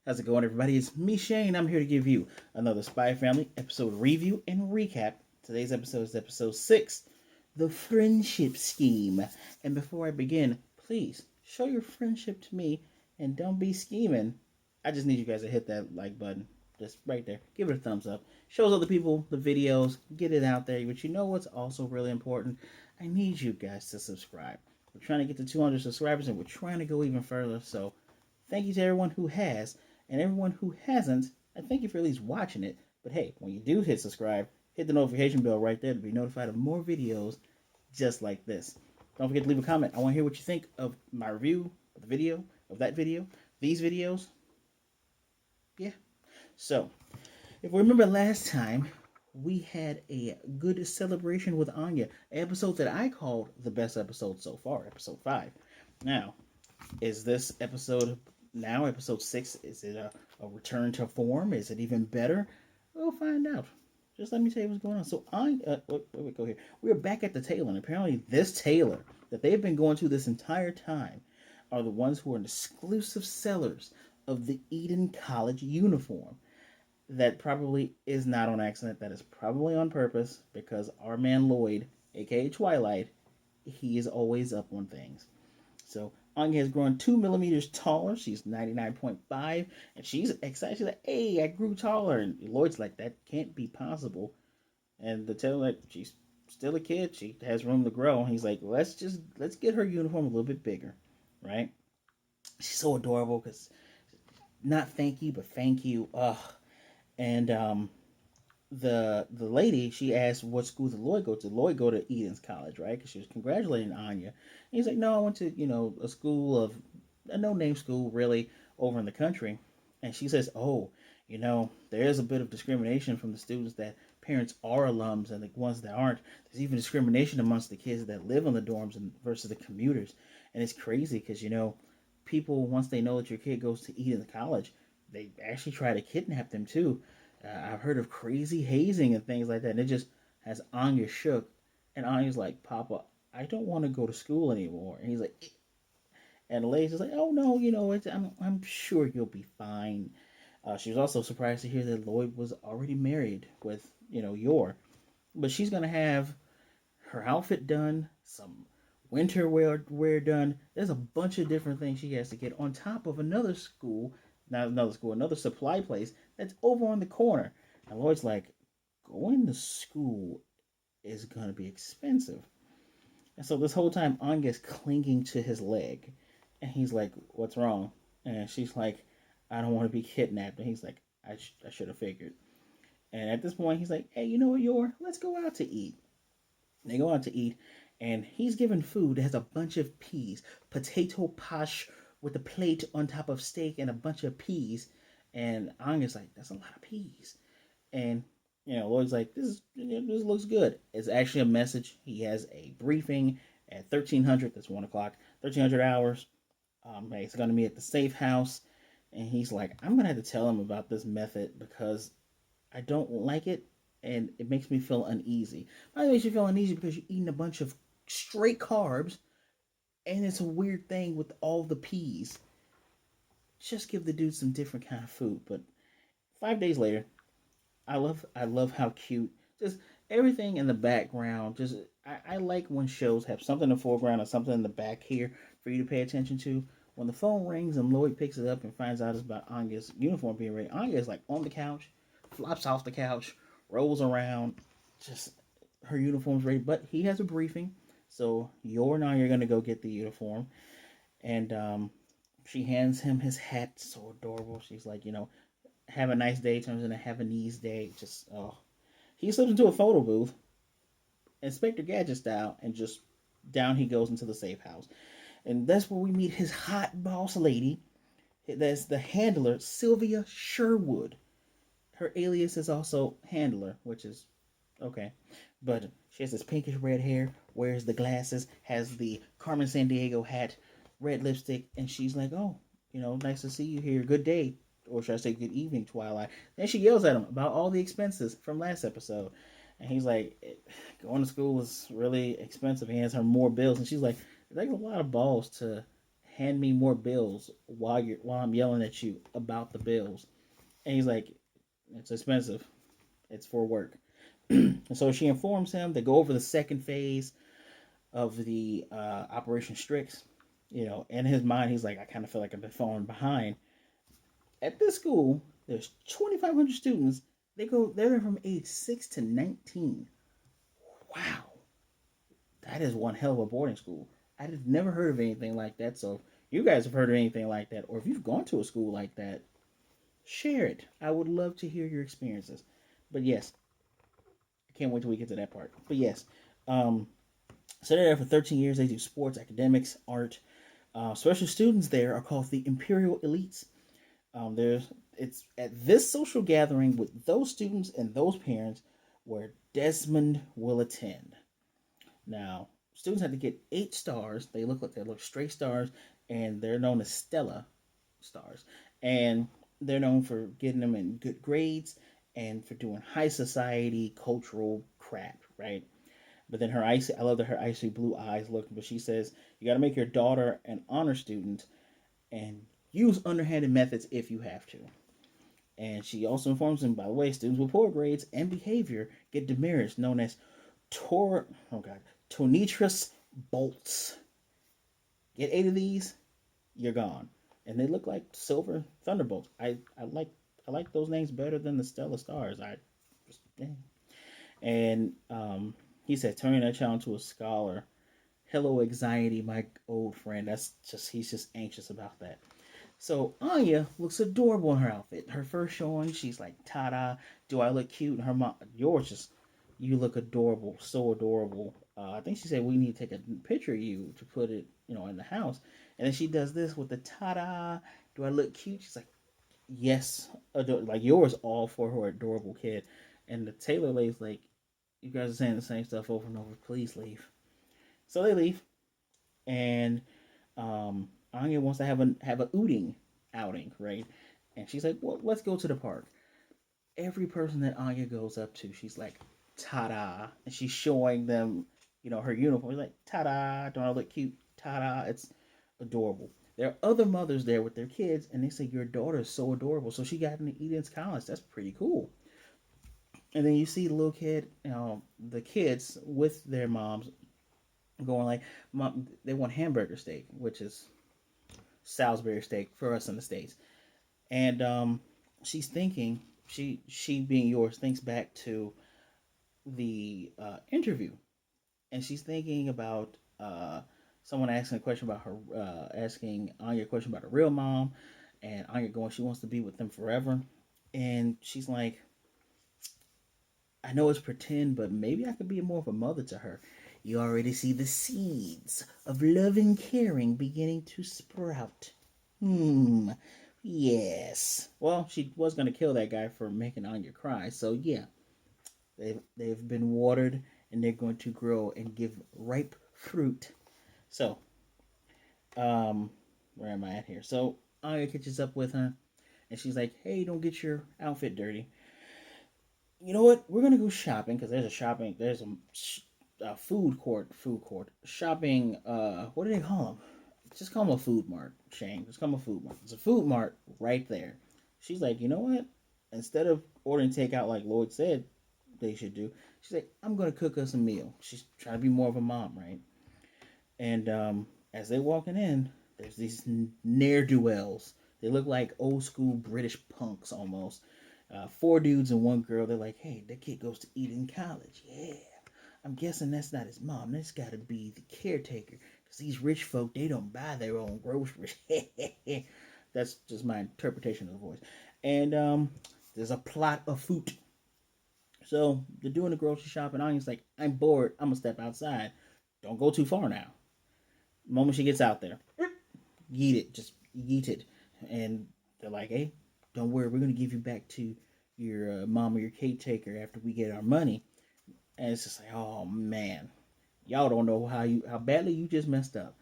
How's it going, everybody? It's me, Shane. I'm here to give you another Spy Family episode review and recap. Today's episode is episode 6, The Friendship Scheme. And before I begin, please show your friendship to me and don't be scheming. I just need you guys to hit that like button. Just right there. Give it a thumbs up. Shows other people the videos. Get it out there. But you know what's also really important? I need you guys to subscribe. We're trying to get to 200 subscribers and we're trying to go even further. So thank you to everyone who has. And everyone who hasn't, I thank you for at least watching it. But hey, when you do hit subscribe, hit the notification bell right there to be notified of more videos just like this. Don't forget to leave a comment. I want to hear what you think of my review of the video, of that video, these videos. Yeah. So, if we remember last time, we had a good celebration with Anya, an episode that I called the best episode so far, episode 5. Now, is this episode now, episode 6, is it a return to form? Is it even better? We'll find out. Just let me tell you what's going on. So, wait, go here. We are back at the tailor, and apparently this tailor that they've been going to this entire time are the ones who are exclusive sellers of the Eden College uniform. That probably is not on accident. That is probably on purpose because our man Loid, aka Twilight, he is always up on things. So Anya has grown 2 millimeters taller. She's 99.5, and she's excited. She's like, "Hey, I grew taller." And Lloyd's like, "That can't be possible." And the tell that she's still a kid. She has room to grow. And he's like, let's get her uniform a little bit bigger, right? She's so adorable because not thank you, but thank you. Ugh. And the lady, she asked what school did Lloyd go to. Lloyd go to Eden's College, right? Because she was congratulating Anya. And he's like, no, I went to a school of a no name school really over in the country. And she says, oh, there is a bit of discrimination from the students that parents are alums and the ones that aren't. There's even discrimination amongst the kids that live in the dorms and versus the commuters. And it's crazy because people, once they know that your kid goes to Eden College, they actually try to kidnap them too. I've heard of crazy hazing and things like that. And it just has Anya shook. And Anya's like, Papa, I don't want to go to school anymore. And he's like, "Eh." And the lady's just like, oh no, I'm sure you'll be fine. She was also surprised to hear that Lloyd was already married with, Yor. But she's going to have her outfit done, some winter wear done. There's a bunch of different things she has to get on top of another school, not another school, another supply place that's over on the corner. And Lloyd's like, going to school is going to be expensive. And so this whole time, Anya's clinging to his leg. And he's like, what's wrong? And she's like, I don't want to be kidnapped. And he's like, I should have figured. And at this point, he's like, hey, you know what, Yor? Let's go out to eat. They go out to eat, and he's given food that has a bunch of peas, potato posh with a plate on top of steak and a bunch of peas. And Anya's like, that's a lot of peas. And Lloyd's like, this looks good. It's actually a message. He has a briefing at 1300. That's 1 o'clock. 1300 hours. He's going to be at the safe house, and he's like, I'm going to have to tell him about this method because I don't like it, and it makes me feel uneasy. Why makes you feel uneasy? Because you're eating a bunch of straight carbs, and it's a weird thing with all the peas. Just give the dude some different kind of food. But 5 days later, I love how cute. Just everything in the background. Just I like when shows have something in the foreground or something in the back here for you to pay attention to. When the phone rings and Lloyd picks it up and finds out it's about Anya's uniform being ready, Anya's like on the couch, flops off the couch, rolls around, just her uniform's ready. But he has a briefing, so Yor and Anya are gonna go get the uniform, and she hands him his hat. So adorable. She's like, have a nice day turns into have a knees day. Just oh, he slips into a photo booth, Inspector Gadget style, and just down he goes into the safe house, and that's where we meet his hot boss lady. That's the handler, Sylvia Sherwood. Her alias is also Handler, which is okay. But she has this pinkish red hair, wears the glasses, has the Carmen Sandiego hat, red lipstick, and she's like, oh, nice to see you here. Good day. Or should I say good evening, Twilight? Then she yells at him about all the expenses from last episode. And he's like, going to school is really expensive. He hands her more bills. And she's like, it takes a lot of balls to hand me more bills while I'm yelling at you about the bills. And he's like, it's expensive. It's for work. And so she informs him. They go over the second phase of the Operation Strix. In his mind, he's like, I kind of feel like I've been falling behind. At this school, there's 2,500 students. They're from age 6 to 19. Wow, that is one hell of a boarding school. I have never heard of anything like that. So if you guys have heard of anything like that, or if you've gone to a school like that, share it. I would love to hear your experiences. But yes, I can't wait till we get to that part. But yes, um, so they're there for 13 years. They do sports, academics, art. Special students there are called the Imperial Elites. There's it's at this social gathering with those students and those parents where Desmond will attend. Now, students have to get 8 stars. They look straight stars, and they're known as Stella stars. And they're known for getting them in good grades and for doing high society cultural crap, right? But then I love that her icy blue eyes look. But she says you got to make your daughter an honor student and use underhanded methods if you have to. And she also informs them, by the way, students with poor grades and behavior get demerits known as tor oh god tonitrus bolts. Get 8 of these, you're gone. And they look like silver thunderbolts. I like those names better than the Stellar Stars. I just and he said turning that child into a scholar. Hello anxiety, my old friend. He's just anxious about that. So Anya looks adorable in her outfit. Her first showing, she's like, "Ta-da! Do I look cute?" And her mom, yours just, you look adorable, so adorable. I think she said we need to take a picture of you to put it, in the house. And then she does this with the ta-da. Do I look cute? She's like, yes, like yours, all for her adorable kid. And the Taylor lady's like, you guys are saying the same stuff over and over. Please leave. So they leave, and Anya wants to have a outing, right? And she's like, "Well, let's go to the park." Every person that Anya goes up to, she's like, "Ta-da!" And she's showing them, her uniform. She's like, "Ta-da! Don't I look cute? Ta-da!" It's adorable. There are other mothers there with their kids, and they say your daughter is so adorable. So she got into Eden's college. That's pretty cool. And then you see the little kid, the kids with their moms going like, "Mom, they want hamburger steak," which is Salisbury steak for us in the States. And she's thinking, she being yours, thinks back to the interview, and she's thinking about someone asking a question about her, asking Anya a question about her real mom, and Anya going, she wants to be with them forever, and she's like, I know it's pretend, but maybe I could be more of a mother to her. You already see the seeds of love and caring beginning to sprout. Yes. Well, she was gonna kill that guy for making Anya cry, so yeah, they've been watered and they're going to grow and give ripe fruit. So, where am I at here? So Anya catches up with her, and she's like, "Hey, don't get your outfit dirty. You know what? We're gonna go shopping because there's a food court shopping. What do they call them? Just call them a food mart, Shane. Just call them a food mart. It's a food mart right there." She's like, you know what? Instead of ordering takeout like Loid said they should do, she's like, I'm gonna cook us a meal. She's trying to be more of a mom, right? And as they walking in, there's these ne'er do wells. They look like old school British punks almost. 4 dudes and 1 girl. They're like, hey, that kid goes to Eden College. Yeah. I'm guessing that's not his mom. That's got to be the caretaker. Because these rich folk, they don't buy their own groceries. That's just my interpretation of the voice. And there's a plot of food. So they're doing the grocery shopping. Anya's like, I'm bored. I'm going to step outside. Don't go too far now. The moment she gets out there, yeet it. Just yeet it. And they're like, hey, don't worry. We're going to give you back to your mom or your caretaker after we get our money. And it's just like, oh man, y'all don't know how badly you just messed up.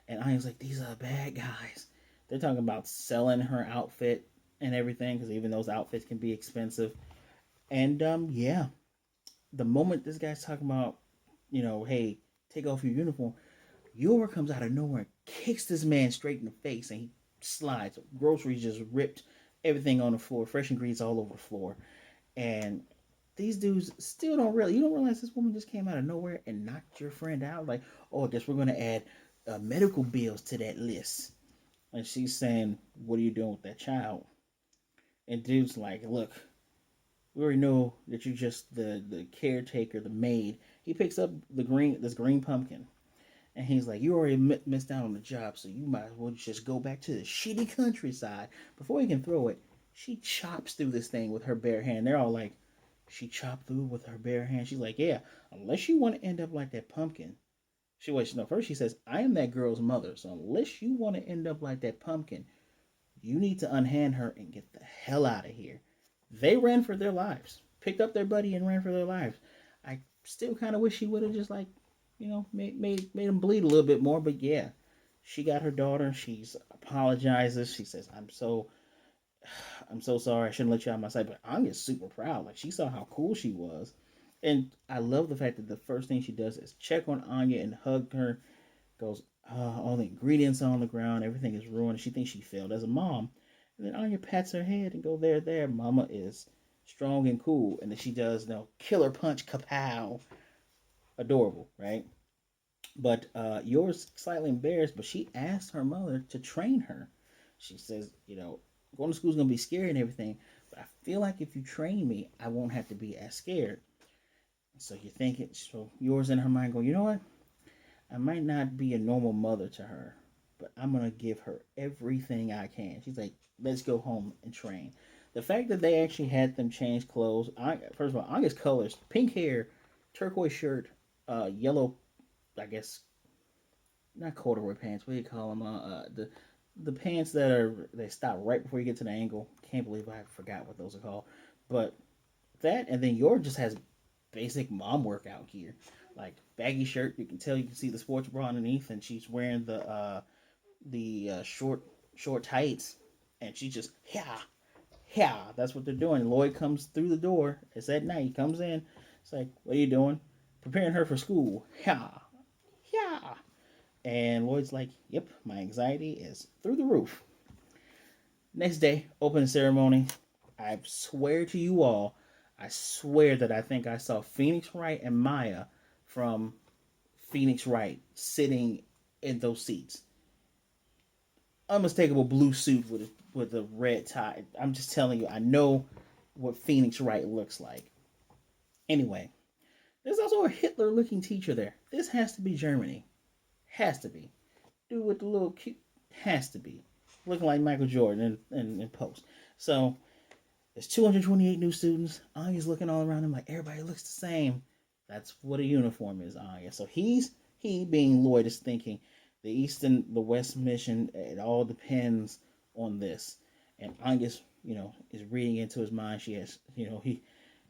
And I was like, these are bad guys. They're talking about selling her outfit and everything because even those outfits can be expensive. And yeah, the moment this guy's talking about, hey, take off your uniform, Yor comes out of nowhere and kicks this man straight in the face, and he slides. Groceries just ripped everything on the floor, fresh ingredients all over the floor. And these dudes still don't really, you don't realize this woman just came out of nowhere and knocked your friend out. Like, oh, I guess we're going to add medical bills to that list. And she's saying, what are you doing with that child? And dude's like, look, we already know that you're just the caretaker, the maid. He picks up this green pumpkin, and he's like, you already missed out on the job, so you might as well just go back to the shitty countryside. Before he can throw it, she chops through this thing with her bare hand. They're all like, she chopped through with her bare hand. She's like, yeah, unless you want to end up like that pumpkin. She waits. No, first she says, I am that girl's mother, so unless you want to end up like that pumpkin, you need to unhand her and get the hell out of here. They ran for their lives, picked up their buddy and ran for their lives. I still kind of wish she would have just like, made him bleed a little bit more. But yeah, she got her daughter. She's apologizes. She says, I'm so sorry. I shouldn't let you out of my sight. But I'm just super proud. Like, she saw how cool she was. And I love the fact that the first thing she does is check on Anya and hug her. Goes, all the ingredients are on the ground. Everything is ruined. She thinks she failed as a mom. And then Anya pats her head and go, there. Mama is strong and cool. And then she does, killer punch, kapow. Adorable, right? But Yor's slightly embarrassed, but she asked her mother to train her. She says, going to school is going to be scary and everything, but I feel like if you train me, I won't have to be as scared. So you're thinking, so Yor's in her mind going, you know what? I might not be a normal mother to her, but I'm going to give her everything I can. She's like, let's go home and train. The fact that they actually had them change clothes, first of all, Anya's colors, pink hair, turquoise shirt, yellow, I guess, not corduroy pants, what do you call them? The pants they stop right before you get to the ankle. Can't believe I forgot what those are called. But that, and then yours just has basic mom workout gear, like baggy shirt. You can see the sports bra underneath, and she's wearing the short tights, and she just yeah. That's what they're doing. Loid comes through the door. It's at night. He comes in. It's like, what are you doing? Preparing her for school. Yeah, yeah. And Loid's like, yep, my anxiety is through the roof. Next day, opening ceremony. I swear to you all, I swear that I think I saw Phoenix Wright and Maya from Phoenix Wright sitting in those seats. Unmistakable blue suit with a red tie. I'm just telling you, I know what Phoenix Wright looks like. Anyway, there's also a Hitler-looking teacher there. This has to be Germany. Has to be. Dude with the little cute. Has to be. Looking like Michael Jordan in post. So, there's 228 new students. Anya's looking all around him like everybody looks the same. That's what a uniform is, Anya. So he being Loid is thinking the East and the West mission, it all depends on this. And Anya's, is reading into his mind. She has,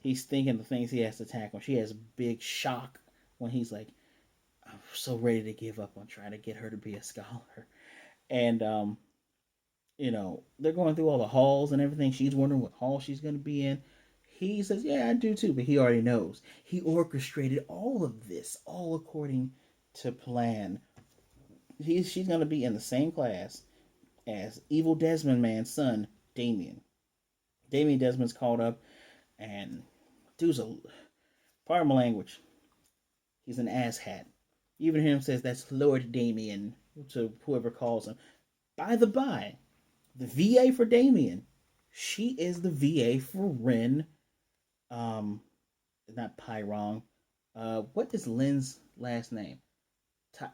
he's thinking the things he has to tackle. She has big shock when he's like, I'm so ready to give up on trying to get her to be a scholar. And they're going through all the halls and everything. She's wondering what hall she's going to be in. He says, yeah, I do too, but he already knows. He orchestrated all of this, all according to plan. She's going to be in the same class as Evil Desmond Man's son, Damien. Damien Desmond's called up, and dude's pardon my language, he's an asshat. Even him says that's Lord Damien to whoever calls him. By the by, the VA for Damien, she is the VA for Ren. Not Pyrong. What is Lin's last name?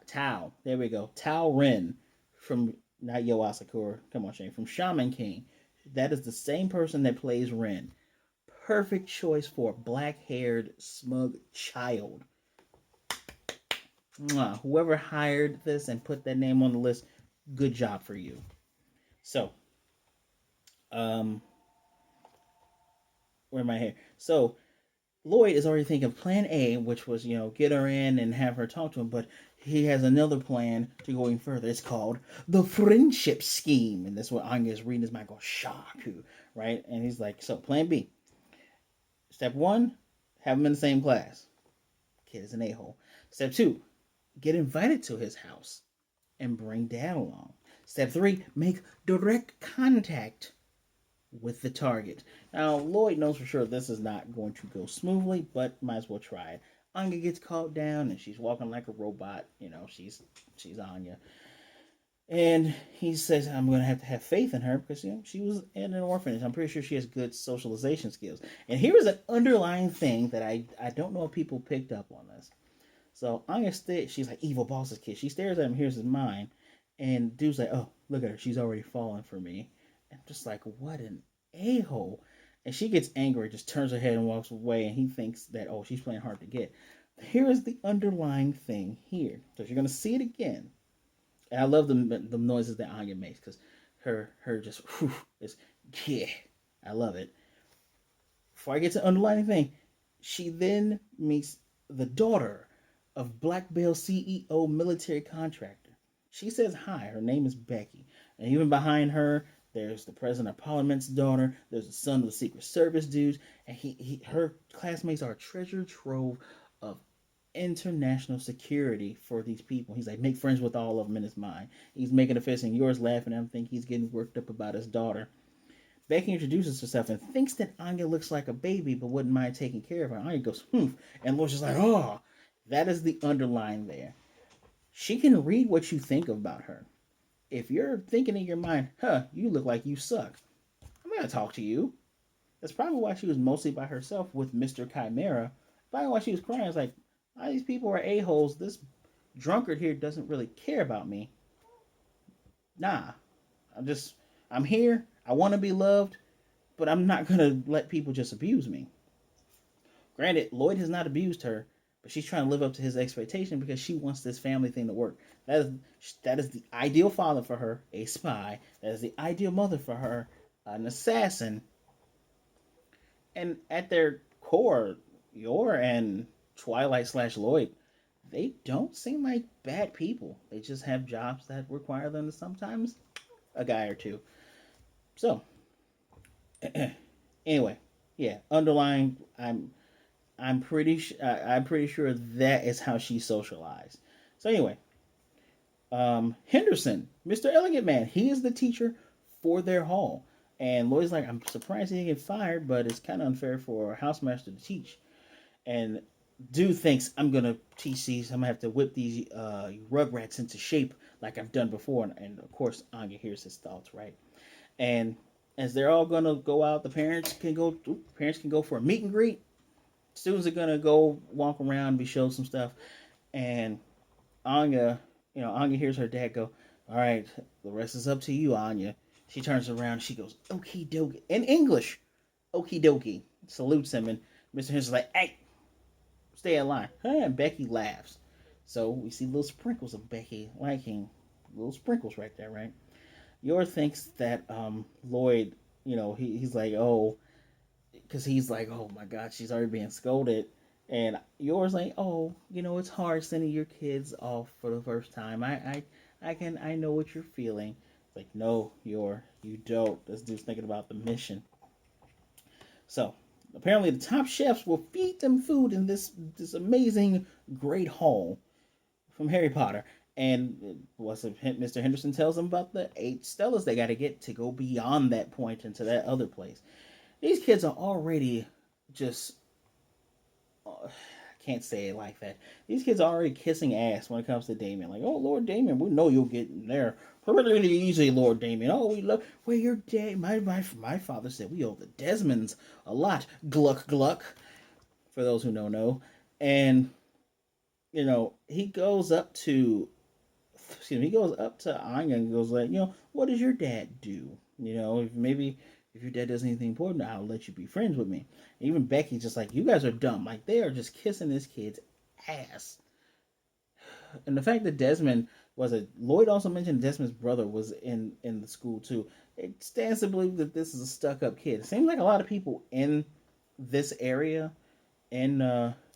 Tao. There we go. Tao Ren from not Yo Asakura. Come on, Shane. From Shaman King. That is the same person that plays Ren. Perfect choice for a black-haired, smug child. Mwah. Whoever hired this and put that name on the list, good job for you. So, where am I here? So, Loid is already thinking of plan A, which was, get her in and have her talk to him, but he has another plan to going further. It's called the friendship scheme. And that's what Anya is reading his mind going, Shaku, right? And he's like, so plan B. Step 1, have them in the same class. Kid is an a-hole. Step 2, get invited to his house and bring dad along. Step 3, make direct contact with the target. Now, Loid knows for sure this is not going to go smoothly, but might as well try it. Anya gets caught down and she's walking like a robot. She's Anya. And he says, I'm going to have faith in her because she was in an orphanage. I'm pretty sure she has good socialization skills. And here is an underlying thing that I don't know if people picked up on this. So Anya, she's like evil boss's kid. She stares at him, here's his mind. And dude's like, oh, look at her. She's already fallen for me. And I'm just like, what an a-hole. And she gets angry, just turns her head and walks away. And he thinks that, oh, she's playing hard to get. Here is the underlying thing here. So if you're going to see it again, and I love the noises that Anya makes because her just whew, is yeah, I love it. Before I get to the underlying thing, she then meets the daughter of Black Bale CEO military contractor. She says hi. Her name is Becky, and even behind her, there's the president of Parliament's daughter. There's the son of the Secret Service dudes, and her classmates are a treasure trove of international security for these people. He's like, make friends with all of them in his mind. He's making a fist and yours laughing at him, think he's getting worked up about his daughter. Becky introduces herself and thinks that Anya looks like a baby but wouldn't mind taking care of her. Anya goes, and Laura's just like, oh, that is the underline there. She can read what you think about her. If you're thinking in your mind, you look like you suck, I'm going to talk to you. That's probably why she was mostly by herself with Mr. Chimera. Probably why she was crying. It's like, all these people are a-holes. This drunkard here doesn't really care about me. Nah. I'm here. I want to be loved, but I'm not going to let people just abuse me. Granted, Loid has not abused her, but she's trying to live up to his expectation because she wants this family thing to work. That is the ideal father for her, a spy. That is the ideal mother for her, an assassin. And at their core, Yor and Twilight / Loid, they don't seem like bad people. They just have jobs that require them to sometimes a guy or two. So, anyway, yeah, underlying, I'm pretty sure that is how she socialized. So anyway, Henderson, Mr. Elegant Man, he is the teacher for their hall. And Lloyd's like, I'm surprised he didn't get fired, but it's kind of unfair for a housemaster to teach. And dude thinks, I'm gonna teach these. I'm gonna have to whip these rugrats into shape like I've done before. And of course, Anya hears his thoughts, right? And as they're all gonna go out, the parents can go for a meet and greet. Students are gonna go walk around, be shown some stuff, and Anya hears her dad go, "All right, the rest is up to you, Anya." She turns around, she goes, "Okie dokie," in English, "Okie dokie," salutes him, and Mr. Henson's like, "Hey, stay in line." And Becky laughs. So we see little sprinkles of Becky liking, little sprinkles right there, right? Yor thinks that Loid, he's like, oh, because he's like, oh my God, she's already being scolded. And Yor's like, oh, it's hard sending your kids off for the first time. I know what you're feeling. It's like, no, you don't. This dude's thinking about the mission. So apparently the top chefs will feed them food in this amazing great hall from Harry Potter. And Mr. Henderson tells them about the 8 Stellas they got to get to go beyond that point into that other place. These kids are already just. I can't say it like that. These kids are already kissing ass when it comes to Damien. Like, oh, Lord Damien, we know you'll get in there pretty easy, Lord Damien. Oh, we love. Well, your dad. My father said we owe the Desmonds a lot. Gluck, gluck. For those who don't know. And, he goes up to Anya and goes like, what does your dad do? If your dad does anything important, I'll let you be friends with me. And even Becky's just like, you guys are dumb. Like, they are just kissing this kid's ass. And the fact that Loid also mentioned Desmond's brother was in the school too. It stands to believe that this is a stuck up kid. It seems like a lot of people in this area, in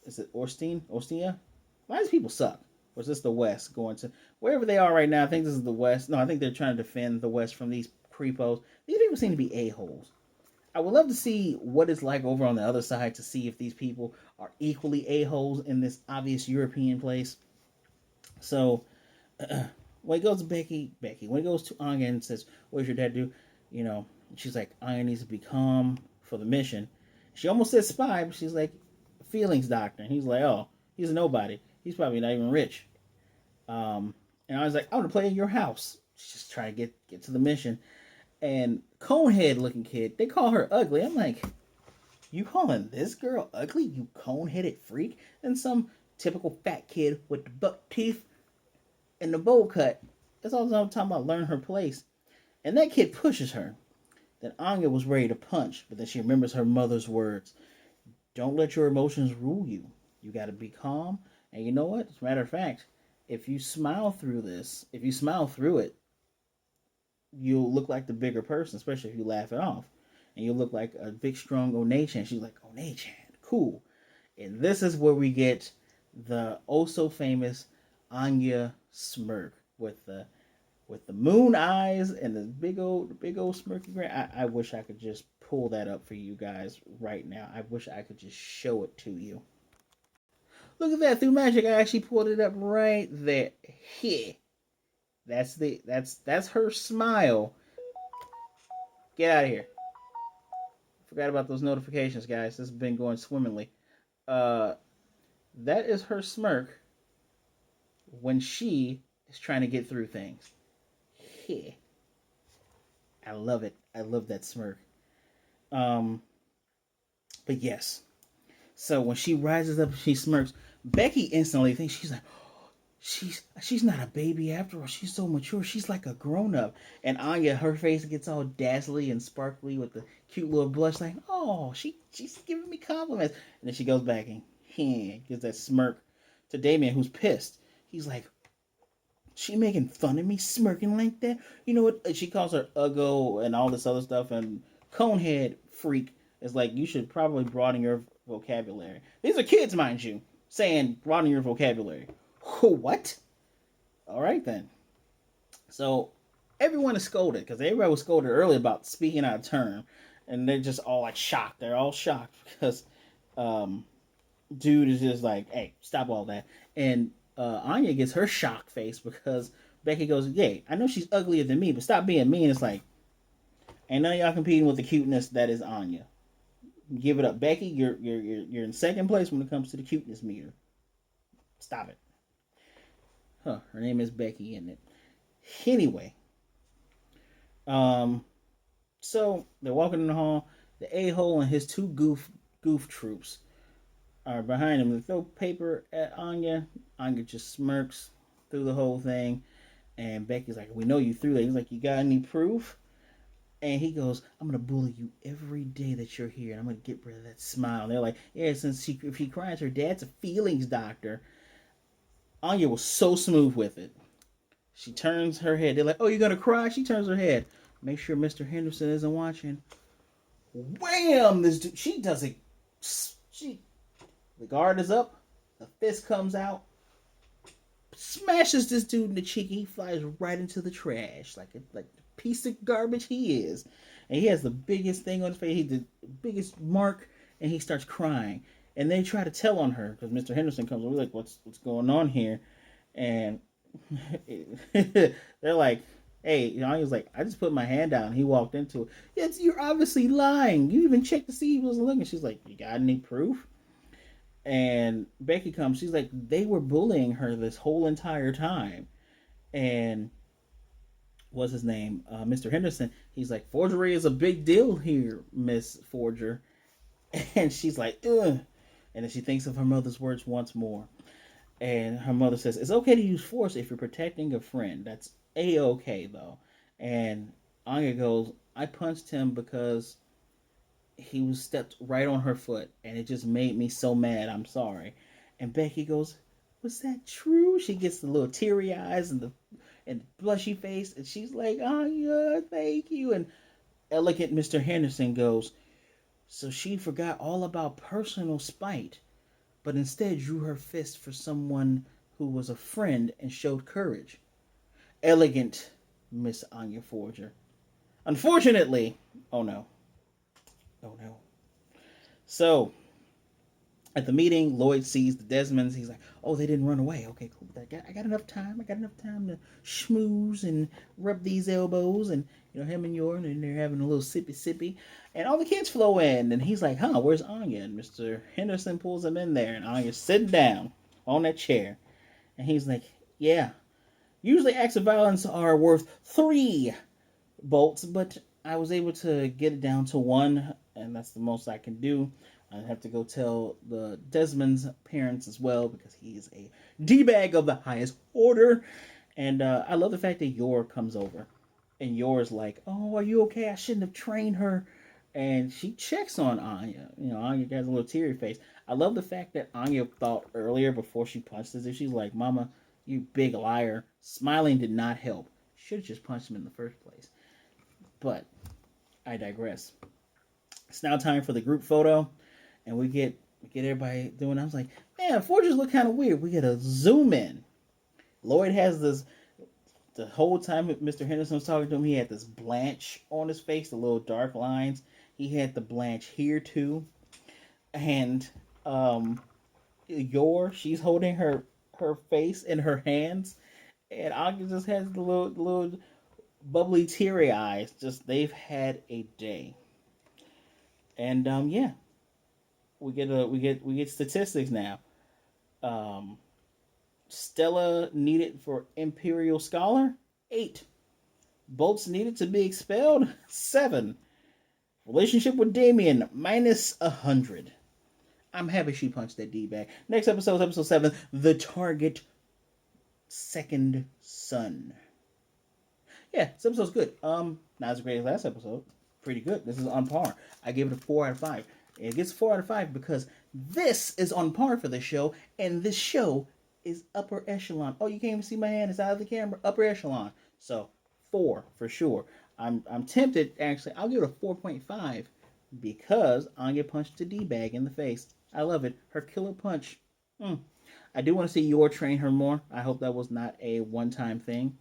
is it Ostia? A lot of people suck. Or is this the West going to wherever they are right now? I think this is the West. No, I think they're trying to defend the West from these creepos. These people seem to be a-holes. I would love to see what it's like over on the other side to see if these people are equally a-holes in this obvious European place. So when it goes to when it goes to Anya and says, "What does your dad do?" You know, she's like, "Anya needs to be calm for the mission." She almost said spy, but she's like, "Feelings doctor." And he's like, "Oh, he's a nobody. He's probably not even rich." And I was like, "I want to play in your house." She's just trying to get to the mission. And conehead looking kid, they call her ugly. I'm like, you calling this girl ugly, you cone-headed freak? And some typical fat kid with the buck teeth and the bowl cut. That's all I'm talking about, learn her place. And that kid pushes her. Then Anya was ready to punch, but then she remembers her mother's words. Don't let your emotions rule you. You gotta be calm. And you know what? As a matter of fact, if you smile through this, if you smile through it, you'll look like the bigger person, especially if you laugh it off. And you'll look like a big, strong One-chan. She's like, One-chan, cool. And this is where we get the oh so famous Anya smirk with the moon eyes and the big old smirky grin. I wish I could just pull that up for you guys right now. I wish I could just show it to you. Look at that, through magic I actually pulled it up right there. Here. That's her smile. Get out of here. Forgot about those notifications, guys. This has been going swimmingly. Uh that is her smirk when she is trying to get through things. Yeah. I love it. I love that smirk. Um but yes. So when she rises up and she smirks, Becky instantly thinks she's like, she's not a baby after all. She's so mature. She's like a grown up. And Anya, her face gets all dazzly and sparkly with the cute little blush, like, oh, she's giving me compliments. And then she goes back and gives that smirk to Damien, who's pissed. He's like, she making fun of me, smirking like that. You know what? She calls her uggo and all this other stuff. And Conehead freak is like, you should probably broaden your vocabulary. These are kids, mind you, saying broaden your vocabulary. What? All right then. So everyone is scolded because everybody was scolded earlier about speaking out of turn, and they're just all like shocked. They're all shocked because um, dude is just like, "Hey, stop all that." And Anya gets her shock face because Becky goes, "Yay, I know she's uglier than me, but stop being mean." It's like, ain't none of y'all competing with the cuteness that is Anya. Give it up, Becky. You're in second place when it comes to the cuteness meter. Stop it. Huh? Her name is Becky, isn't it? Anyway, um, so they're walking in the hall. The a-hole and his two goof troops are behind him. They throw paper at Anya. Anya just smirks through the whole thing. And Becky's like, "We know you threw that." He's like, "You got any proof?" And he goes, "I'm gonna bully you every day that you're here, and I'm gonna get rid of that smile." And they're like, "Yeah, if she cries, her dad's a feelings doctor." Anya was so smooth with it. She turns her head. They're like, "Oh, you're gonna cry?" She turns her head. Make sure Mr. Henderson isn't watching. Wham! This dude, she does it. She, the guard is up. The fist comes out. Smashes this dude in the cheek. He flies right into the trash like the piece of garbage he is. And he has the biggest thing on his face. He the biggest mark, and he starts crying. And they try to tell on her because Mr. Henderson comes over like, "What's going on here?" And they're like, "Hey," you know, he was like, "I just put my hand down." He walked into it. Yes, you're obviously lying. You even checked to see he wasn't looking. She's like, "You got any proof?" And Becky comes. She's like, "They were bullying her this whole entire time." And what's his name? Mr. Henderson. He's like, "Forgery is a big deal here, Miss Forger." And she's like, "Ugh." And then she thinks of her mother's words once more. And her mother says, "It's okay to use force if you're protecting a friend. That's a-okay, though." And Anya goes, "I punched him because he was stepped right on her foot, and it just made me so mad. I'm sorry." And Becky goes, "Was that true?" She gets the little teary eyes and blushy face, and she's like, "Anya, thank you." And elegant Mr. Henderson goes, "So she forgot all about personal spite, but instead drew her fist for someone who was a friend and showed courage." Elegant Miss Anya Forger. Unfortunately, oh no. Oh no. So, At the meeting, Loid sees the Desmonds. He's like, "Oh, they didn't run away. Okay, cool. I got enough time. I got enough time to schmooze and rub these elbows." And him and Yorn, and they're having a little sippy sippy. And all the kids flow in, and he's like, "Huh, where's Anya?" And Mr. Henderson pulls him in there, and Anya's sitting down on that chair, and he's like, "Yeah, usually acts of violence are worth 3 bolts, but I was able to get it down to 1, and that's the most I can do. I have to go tell the Desmond's parents as well because he is a D-bag of the highest order." And I love the fact that Yor comes over, and Yor's like, "Oh, are you okay? I shouldn't have trained her." And she checks on Anya. Anya has a little teary face. I love the fact that Anya thought earlier before she punched as if she's like, "Mama, you big liar." Smiling did not help. Should have just punched him in the first place. But I digress. It's now time for the group photo, and we get everybody doing. I was like, man, Forges look kind of weird. We get a zoom in. Loid has this. The whole time Mr. Henderson was talking to him, he had this blanch on his face, the little dark lines. He had the blanch here too, and she's holding her face in her hands, and Anya just has the little bubbly teary eyes. Just they've had a day. And yeah, we get statistics now. Um, Stella needed for Imperial Scholar 8. Bolts needed to be expelled 7. Relationship with Damien -100. I'm happy she punched that D back. Next episode is episode 7, The Target Second Son. Yeah, this episode's good. Not as great as last episode. Pretty good. This is on par. I gave it a 4 out of 5. It gets 4 out of 5 because this is on par for the show, and this show is upper echelon. Oh, you can't even see my hand. It's out of the camera. Upper echelon. So 4 for sure. I'm tempted, actually. I'll give it a 4.5 because Anya punched a D-bag in the face. I love it. Her killer punch. I do want to see Yor train her more. I hope that was not a one-time thing.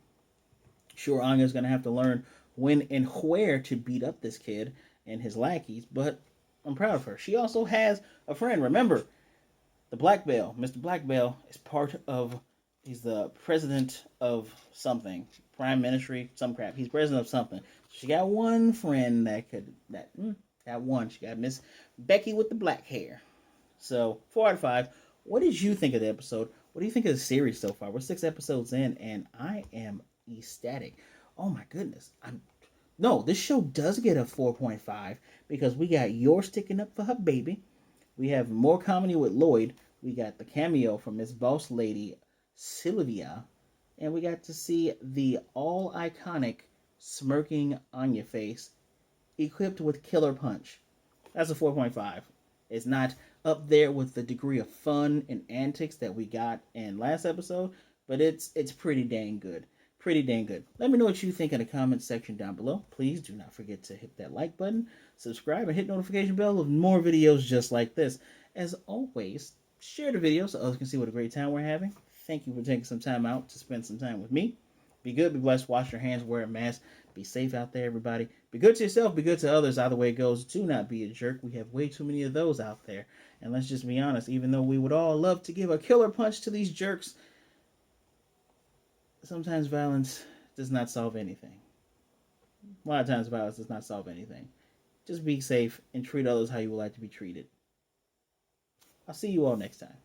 Sure, Anya's going to have to learn when and where to beat up this kid and his lackeys, but I'm proud of her. She also has a friend. Remember, the Black Bell. Mr. Black Bell is part of, he's the president of something. Prime Ministry, some crap. He's president of something. She got one friend got one. She got Miss Becky with the black hair. So, 4 out of 5. What did you think of the episode? What do you think of the series so far? We're 6 episodes in, and I am ecstatic. Oh my goodness. No, this show does get a 4.5 because we got Yor sticking up for her baby. We have more comedy with Loid. We got the cameo from Miss Boss Lady Sylvia. And we got to see the all iconic smirking Anya face equipped with Killer Punch. That's a 4.5. It's not up there with the degree of fun and antics that we got in last episode, but it's pretty dang good. Pretty dang good. Let me know what you think in the comments section down below. Please do not forget to hit that like button, subscribe, and hit notification bell of more videos just like this. As always, share the video so others can see what a great time we're having. Thank you for taking some time out to spend some time with me. Be good, be blessed, wash your hands, wear a mask, be safe out there, everybody. Be good to yourself, be good to others. Either way it goes, do not be a jerk. We have way too many of those out there. And let's just be honest, even though we would all love to give a killer punch to these jerks, sometimes violence does not solve anything. A lot of times violence does not solve anything. Just be safe and treat others how you would like to be treated. I'll see you all next time.